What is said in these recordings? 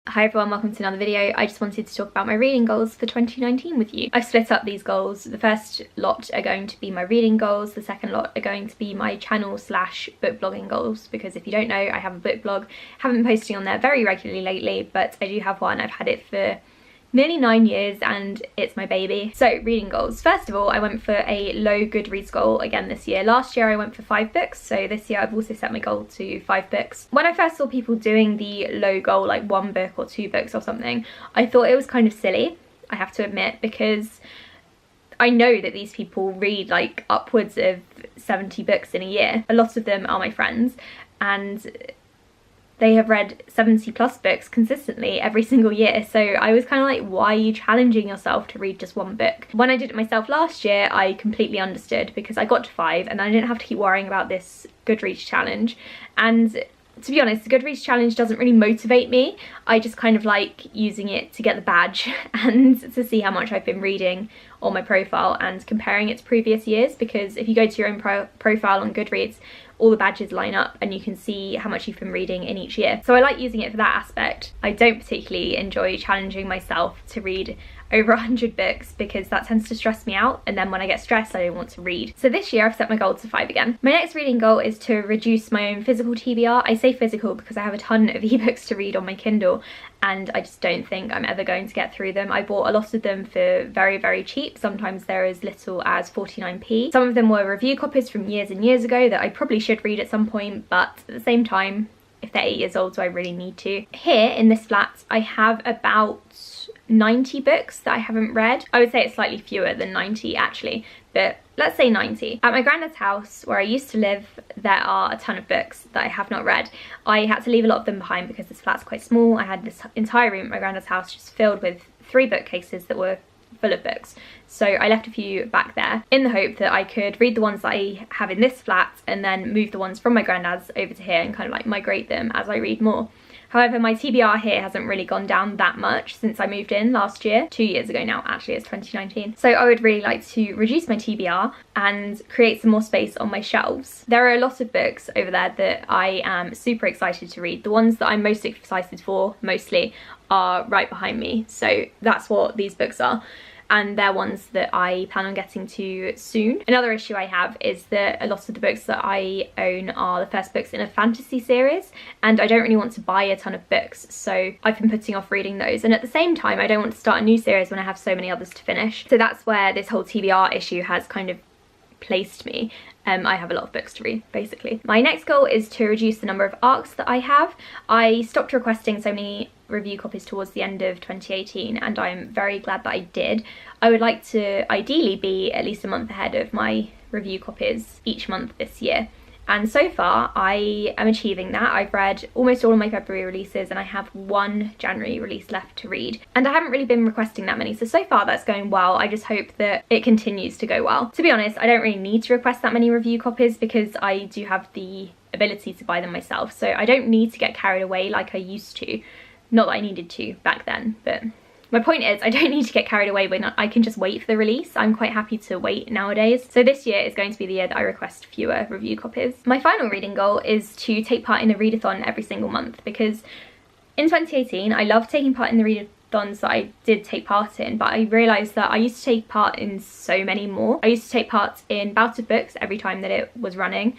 Hi everyone, welcome to another video. I just wanted to talk about my reading goals for 2019 with you. I've split up these goals. The first lot are going to be my reading goals, the second lot are going to be my channel / book blogging goals, because if you don't know, I have a book blog. Haven't been posting on there very regularly lately, but I do have one. I've had it for nearly 9 years and it's my baby. So reading goals. First of all, I went for a low Goodreads goal again this year. Last year I went for 5 books, so this year I've also set my goal to 5 books. When I first saw people doing the low goal, like 1 book or 2 books or something, I thought it was kind of silly, I have to admit, because I know that these people read like upwards of 70 books in a year. A lot of them are my friends and they have read 70 plus books consistently every single year. So I was kind of like, why are you challenging yourself to read just 1 book? When I did it myself last year, I completely understood, because I got to 5 and I didn't have to keep worrying about this Goodreads challenge. And to be honest, the Goodreads challenge doesn't really motivate me. I just kind of like using it to get the badge and to see how much I've been reading on my profile and comparing it to previous years, because if you go to your own profile on Goodreads, all the badges line up and you can see how much you've been reading in each year. So I like using it for that aspect. I don't particularly enjoy challenging myself to read over 100 books, because that tends to stress me out, and then when I get stressed I don't want to read. So this year I've set my goal to 5 again. My next reading goal is to reduce my own physical TBR. I say physical because I have a ton of ebooks to read on my Kindle and I just don't think I'm ever going to get through them. I bought a lot of them for very cheap. Sometimes they're as little as 49p. Some of them were review copies from years and years ago that I probably should read at some point, but at the same time, if they're 8 years old, do I really need to? Here in this flat I have about 90 books that I haven't read. I would say it's slightly fewer than 90 actually, but let's say 90. At my granddad's house where I used to live, there are a ton of books that I have not read. I had to leave a lot of them behind because this flat's quite small. I had this entire room at my granddad's house just filled with 3 bookcases that were full of books. So I left a few back there in the hope that I could read the ones that I have in this flat and then move the ones from my granddad's over to here and kind of like migrate them as I read more. However, my TBR here hasn't really gone down that much since I moved in last year. 2 years ago now, actually, it's 2019. So I would really like to reduce my TBR and create some more space on my shelves. There are a lot of books over there that I am super excited to read. The ones that I'm most excited for, mostly, are right behind me. So that's what these books are. And they're ones that I plan on getting to soon. Another issue I have is that a lot of the books that I own are the first books in a fantasy series, and I don't really want to buy a ton of books, so I've been putting off reading those. And at the same time, I don't want to start a new series when I have so many others to finish. So that's where this whole TBR issue has kind of placed me. I have a lot of books to read, basically. My next goal is to reduce the number of ARCs that I have. I stopped requesting so many review copies towards the end of 2018 and I'm very glad that I did. I would like to ideally be at least a month ahead of my review copies each month this year. And so far, I am achieving that. I've read almost all of my February releases and I have 1 January release left to read. And I haven't really been requesting that many, so far that's going well. I just hope that it continues to go well. To be honest, I don't really need to request that many review copies because I do have the ability to buy them myself, so I don't need to get carried away like I used to. Not that I needed to back then, but my point is I don't need to get carried away when I can just wait for the release. I'm quite happy to wait nowadays. So this year is going to be the year that I request fewer review copies. My final reading goal is to take part in a readathon every single month, because in 2018 I loved taking part in the readathons that I did take part in, but I realised that I used to take part in so many more. I used to take part in Bout of Books every time that it was running,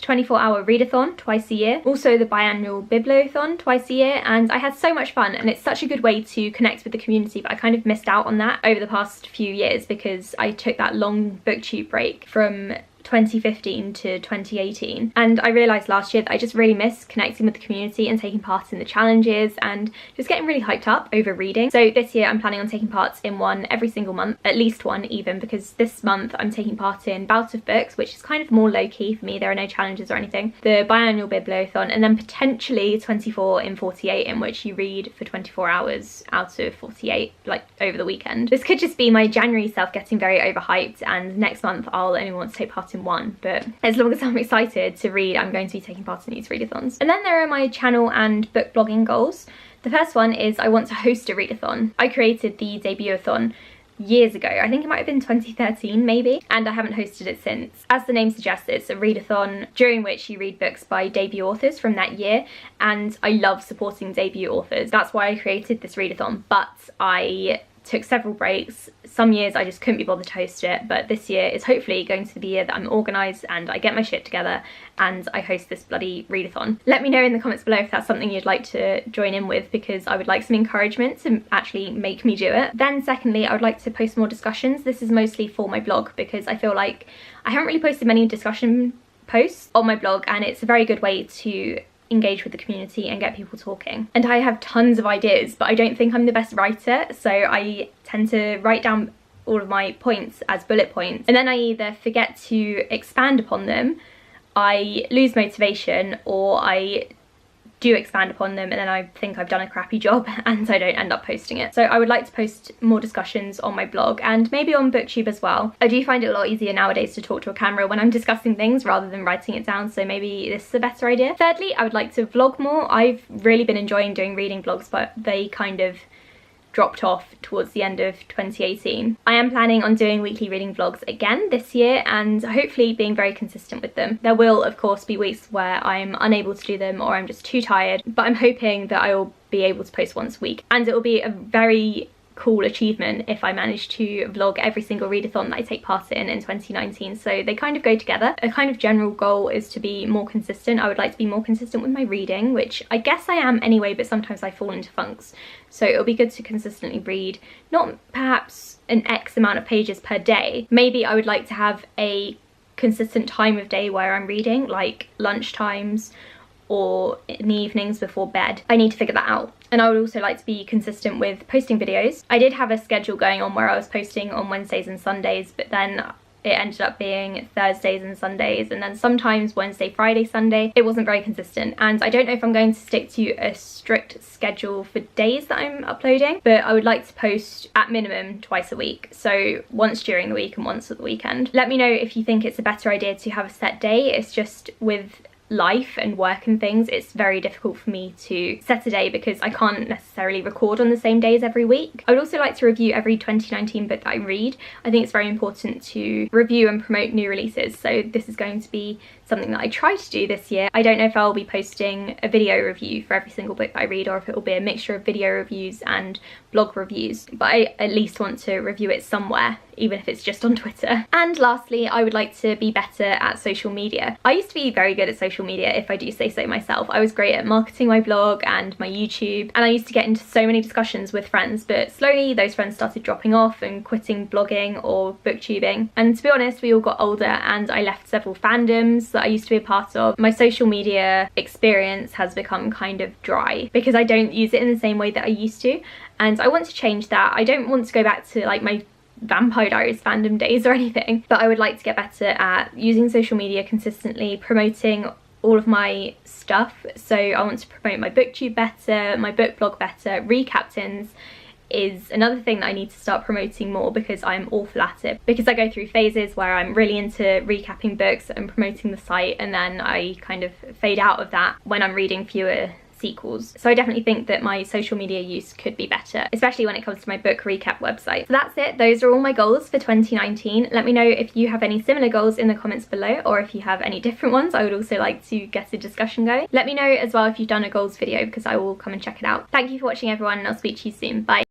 24-hour readathon twice a year, also the biannual bibliothon twice a year, and I had so much fun and it's such a good way to connect with the community, but I kind of missed out on that over the past few years because I took that long Booktube break from 2015 to 2018, and I realised last year that I just really miss connecting with the community and taking part in the challenges and just getting really hyped up over reading. So this year I'm planning on taking part in one every single month, at least one even, because this month I'm taking part in Bout of Books, which is kind of more low-key for me. There are no challenges or anything. The biannual bibliothon, and then potentially 24 in 48, in which you read for 24 hours out of 48, like over the weekend. This could just be my January self getting very overhyped, and next month I'll only want to take part in one, but as long as I'm excited to read, I'm going to be taking part in these readathons. And then there are my channel and book blogging goals. The first one is I want to host a readathon. I created the debut-a-thon years ago. I think it might have been 2013 maybe, and I haven't hosted it since. As the name suggests, it's a readathon during which you read books by debut authors from that year, and I love supporting debut authors. That's why I created this readathon, but I took several breaks. Some years I just couldn't be bothered to host it, but this year is hopefully going to be the year that I'm organised and I get my shit together and I host this bloody readathon. Let me know in the comments below if that's something you'd like to join in with, because I would like some encouragement to actually make me do it. Then secondly, I would like to post more discussions. This is mostly for my blog because I feel like I haven't really posted many discussion posts on my blog, and it's a very good way to engage with the community and get people talking. And I have tons of ideas, but I don't think I'm the best writer, so I tend to write down all of my points as bullet points, and then I either forget to expand upon them, I lose motivation, or I do expand upon them and then I think I've done a crappy job and I don't end up posting it. So I would like to post more discussions on my blog and maybe on Booktube as well. I do find it a lot easier nowadays to talk to a camera when I'm discussing things rather than writing it down, so maybe this is a better idea. Thirdly, I would like to vlog more. I've really been enjoying doing reading vlogs, but they kind of dropped off towards the end of 2018. I am planning on doing weekly reading vlogs again this year and hopefully being very consistent with them. There will of course be weeks where I'm unable to do them or I'm just too tired, but I'm hoping that I will be able to post once a week, and it will be a very cool achievement if I manage to vlog every single readathon that I take part in 2019. So they kind of go together. A kind of general goal is to be more consistent. I would like to be more consistent with my reading, which I guess I am anyway, but sometimes I fall into funks. So it'll be good to consistently read, not perhaps an X amount of pages per day. Maybe I would like to have a consistent time of day where I'm reading, like lunch times or in the evenings before bed. I need to figure that out. And I would also like to be consistent with posting videos. I did have a schedule going on where I was posting on Wednesdays and Sundays, but then it ended up being Thursdays and Sundays, and then sometimes Wednesday, Friday, Sunday. It wasn't very consistent, and I don't know if I'm going to stick to a strict schedule for days that I'm uploading, but I would like to post at minimum twice a week, so once during the week and once at the weekend. Let me know if you think it's a better idea to have a set day. It's just with life and work and things, it's very difficult for me to set a day because I can't necessarily record on the same days every week. I would also like to review every 2019 book that I read. I think it's very important to review and promote new releases, so this is going to be something that I try to do this year. I don't know if I'll be posting a video review for every single book that I read or if it will be a mixture of video reviews and blog reviews, but I at least want to review it somewhere, even if it's just on Twitter. And lastly, I would like to be better at social media. I used to be very good at social media, if I do say so myself. I was great at marketing my blog and my YouTube, and I used to get into so many discussions with friends, but slowly those friends started dropping off and quitting blogging or booktubing. And to be honest, we all got older and I left several fandoms that I used to be a part of. My social media experience has become kind of dry because I don't use it in the same way that I used to, and I want to change that. I don't want to go back to like my Vampire Diaries fandom days or anything, but I would like to get better at using social media consistently, promoting all of my stuff. So I want to promote my booktube better, my book blog better. Recaptains is another thing that I need to start promoting more because I'm awful at it, because I go through phases where I'm really into recapping books and promoting the site, and then I kind of fade out of that when I'm reading fewer sequels. So I definitely think that my social media use could be better, especially when it comes to my book recap website. So that's it. Those are all my goals for 2019. Let me know if you have any similar goals in the comments below, or if you have any different ones. I would also like to get a discussion going. Let me know as well if you've done a goals video, because I will come and check it out. Thank you for watching everyone, and I'll speak to you soon. Bye.